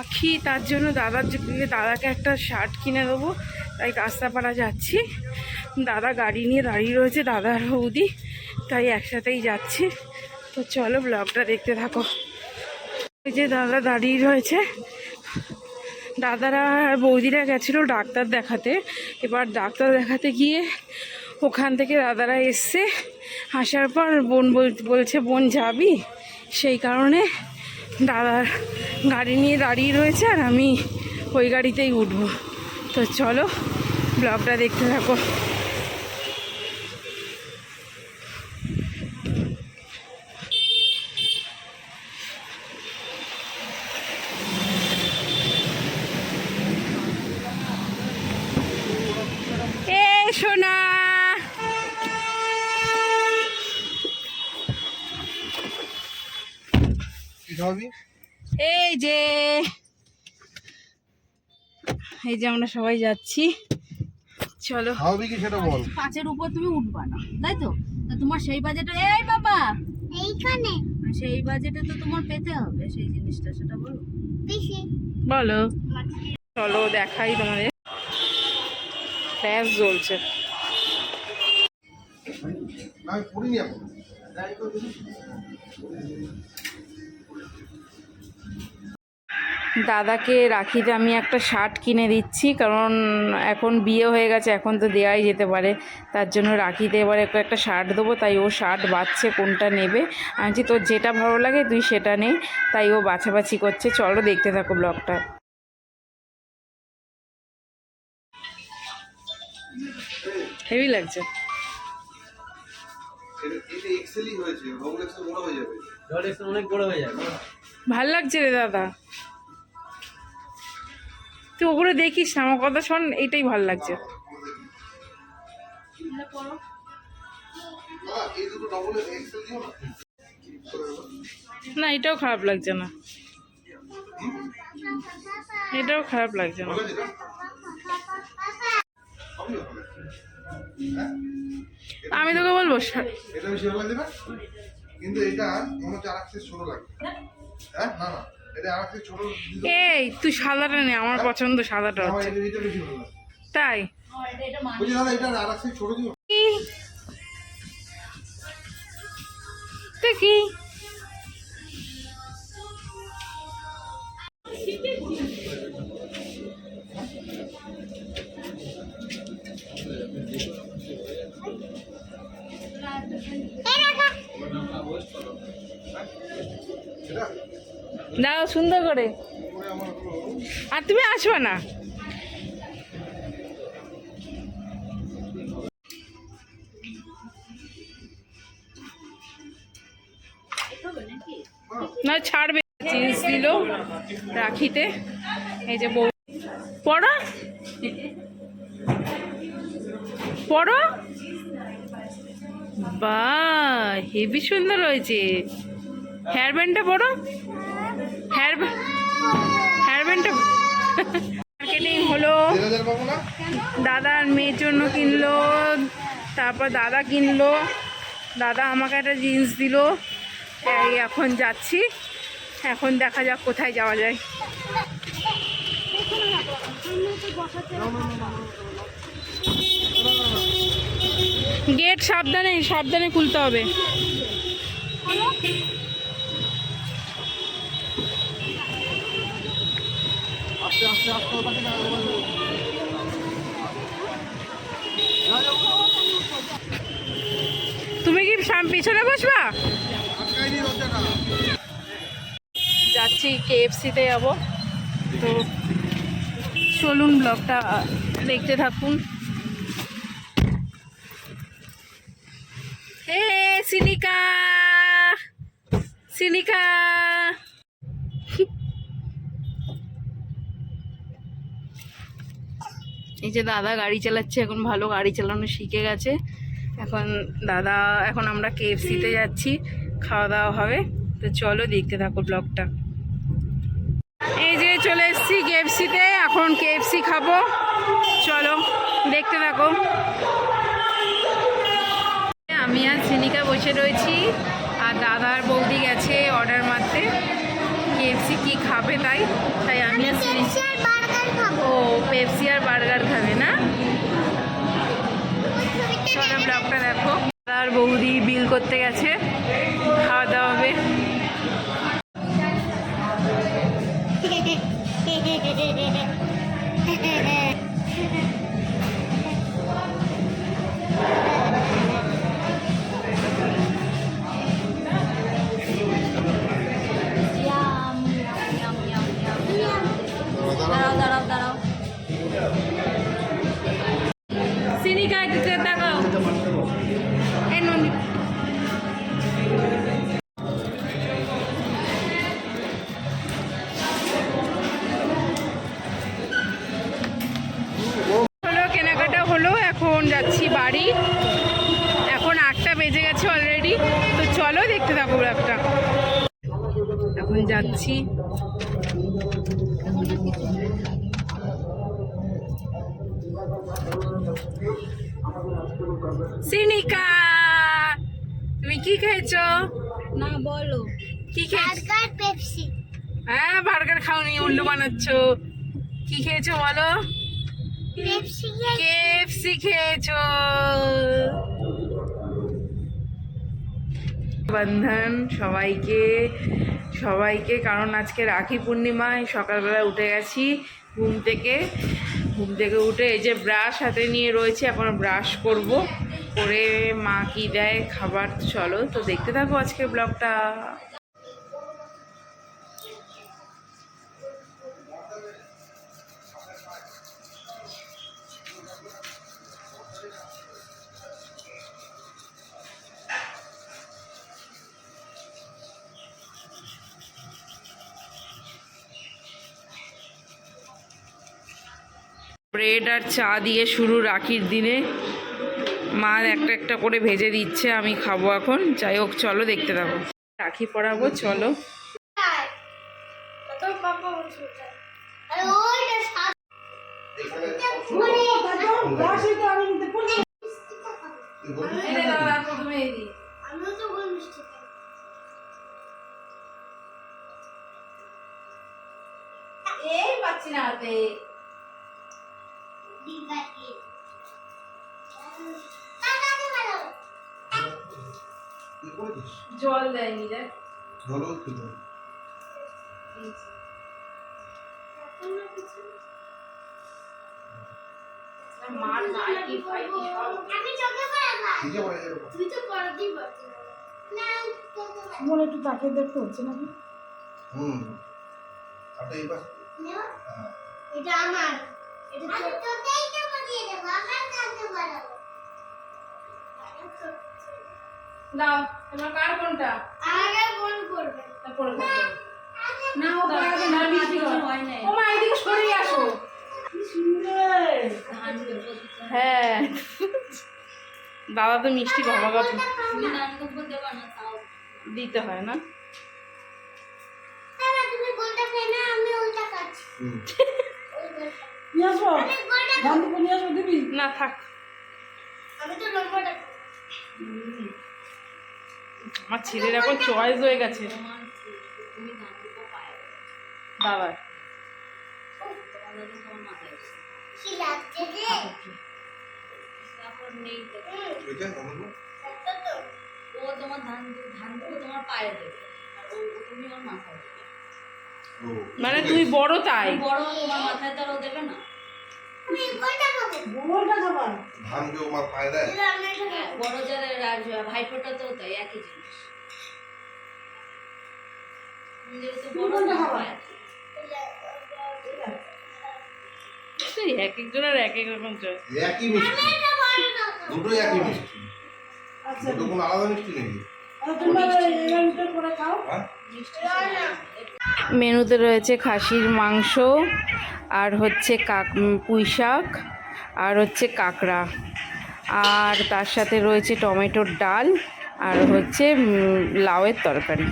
রাখি, তার জন্য দাদাকে একটা শার্ট কিনে দেবো, তাই কাস্তাপাড়া যাচ্ছি। দাদা গাড়ি নিয়ে দাঁড়িয়ে রয়েছে, দাদার বৌদি, তাই একসাথেই যাচ্ছি। তো চলো ব্লগটা দেখতে থাকো। এই যে দাদা দাঁড়িয়ে রয়েছে, দাদারা আর বৌদিরা গেছিলো ডাক্তার দেখাতে। এবার ডাক্তার দেখাতে গিয়ে ওখান থেকে দাদারা এসছে, আসার পর বোন বলছে বোন যাবি, সেই কারণে দাদার গাড়ি নিয়ে দাঁড়িয়ে রয়েছে আর আমি ওই গাড়িতেই উঠবো। তো চলো ব্লগটা দেখতে থাকো। সোনা এই যে আমরা সবাই যাচ্ছি, চলো। পাঁচের উপর তুমি উঠবা না, তাই তো? তোমার সেই বাজেটে, এই বাবা এইখানে, সেই বাজেটে তো তোমার পেতে হবে সেই জিনিসটা, সেটা বলো বলো। চলো দেখাই তোমাদের, ফ্ল্যাশ জ্বলছে। দাদাকে রাখিতে আমি একটা শার্ট কিনে দিচ্ছি, কারণ এখন বিয়ে হয়ে গেছে, এখন তো দেওয়াই যেতে পারে। তার জন্য রাখিতে এবারে একটা শার্ট দেবো, তাই ও শার্ট বাছছে কোনটা নেবে। আমি বলছি তোর যেটা ভালো লাগে তুই সেটা নে, তাই ও বাছাবাছি করছে। চলো দেখতে থাকো ব্লগটা। হেভি লাগছে, ভাল লাগছে রে দাদা। তুই ওগুলো দেখিস না, আমার কথা শোন, এইটাই ভাল লাগছে। না এটাও খারাপ লাগছে না, এটাও খারাপ লাগছে না। আমি তোকে বলবো এই তুই সাদাটা নে, আমার পছন্দ সাদাটা হচ্ছে, তাই দেখি। দাও সুন্দর করে, আর তুমি আসবে না। না ছাড়বে, জিন্স দিল রাখিতে। এই যে বউ, পড়ো পড়ো, বাহ হেভি সুন্দর হয়েছে। হেয়ার ব্যান্ডটা পড়ো, হেয়ার ব্যান্ডটা। মার্কেটিং হলো, দাদার মেয়ের জন্য কিনলো, তারপর দাদা কিনলো, দাদা আমাকে একটা জিন্স দিল। এই এখন যাচ্ছি, এখন দেখা যাক কোথায় যাওয়া যায়। গেট সাবধানে সাবধানে খুলতে হবে। তুমি কি পিছনে বসবা? যাচ্ছি KFC-তে যাবো, তো চলুন ব্লগটা দেখতে থাকুন। হে সিনিকা, সিনিকা এই যে দাদা গাড়ি চালাচ্ছে, এখন ভালো গাড়ি চালানো শিখে গেছে। এখন আমরা KFC-তে যাচ্ছি, খাওয়া দাওয়া হবে। তো চলো দেখতে থাকো ব্লগটা। এই যে চলে এসেছি KFC-তে, এখন KFC খাবো, চলো দেখতে থাকো। আমি আর সিনিকা বসে রয়েছি, আর দাদার বৌদি গেছে অর্ডার মারতে KFC কি খাবে, তাই আমি জুনিয়র সিরিজ। ও পেপসি আর বার্গার খাবে না? চলো ব্লগটা দেখো। আর বৌদি বিল করতে গেছে, খাওয়া দাওয়া হবে। দাঁড়াও দাঁড়াও দাঁড়াও। সিনিকা একটু দেখাও। এই নন্দি হলো, কেনাকাটা হলো, এখন যাচ্ছি বাড়ি। এখন 8টা বেজে গেছে অলরেডি। তো চলো দেখতে থাকো ব্লগটা। এখন যাচ্ছি। সিনিকা তুমি কি খেয়েছো? না বলো। কি খেয়েছো? পেপসি। হ্যাঁ বার্গার খাওনি, উল্লু বানাচ্ছো। কি খেয়েছো বলো? কেএফসি খেয়েছো। বন্ধন সবাইকে সবাইকে, কারণ আজকে রাখি পূর্ণিমায় সকালবেলা উঠে গেছি ঘুম থেকে উঠে এই যে ব্রাশ হাতে নিয়ে রয়েছে, এখন ব্রাশ করব, করে মা কি দেয় খাবার। চলো তো দেখতে থাকো আজকে ব্লগটা। ব্রেড আর চা দিয়ে শুরু রাখির দিনে। মা একটা একটা করে ভেজে দিচ্ছে, আমি খাবো এখন। যাই হোক চলো দেখতে থাকো। রাখি পরাবো চলো। এই পাচ্ছি না হাতে। জল দেয়নি রে। মার নাইটি ফাইটি সব আমি চোখে পড়া তুই তো পড়াতেই পারছিস না। মনে একটু তাকিয়ে দেখতে হচ্ছে নাকি? আটা এই পাশ এটা আমার, এটা তোতেই তো বলিয়ে দেব, আমার কাছে বাড়াবো। দাও তোমার কার কোনটা? আগে ফোন করবে তারপরে করবে না। ও পারবে না, মিষ্টি হয় না। ও মা এদিকে সরে আসো। কি সুন্দর। হ্যাঁ দাদা তো মিষ্টি ভাগাভাগি দিতে হয় না। তুমি বলতে চাই না, আমি ওইটা খাচ্ছি। না থাক, আমি তো লম্বাটা আমার ছেলের এখন চয়েস হয়ে গেছে দাদা। কি লাগছে রে? এটা আমাকে ও তোমার ধান তোমার পায়ে দেবে, আর ও তুমি ওর মাথায় দেবে। মানে তুই বড় তাই বড় তোমার মাথায় তো দেবে না। তুমি কোনটা খাবে? বড়টা খাবা। ধান কে আমার পায়ে দেয়। বড় যারা ভাইফোঁটা তো তাই একই জিনিস। যেহেতু বড়টা খাবা। এক একজনের এক এক রকম চয়েস। একই মিষ্টি, দুটোই একই মিষ্টি। আচ্ছা দুটো কোনো আলাদা মিষ্টি নেই। মেনুতে রয়েছে খাসির মাংস, আর হচ্ছে পুঁই শাক, আর হচ্ছে কাঁকড়া, আর তার সাথে রয়েছে টমেটোর ডাল, আর হচ্ছে লাউয়ের তরকারি।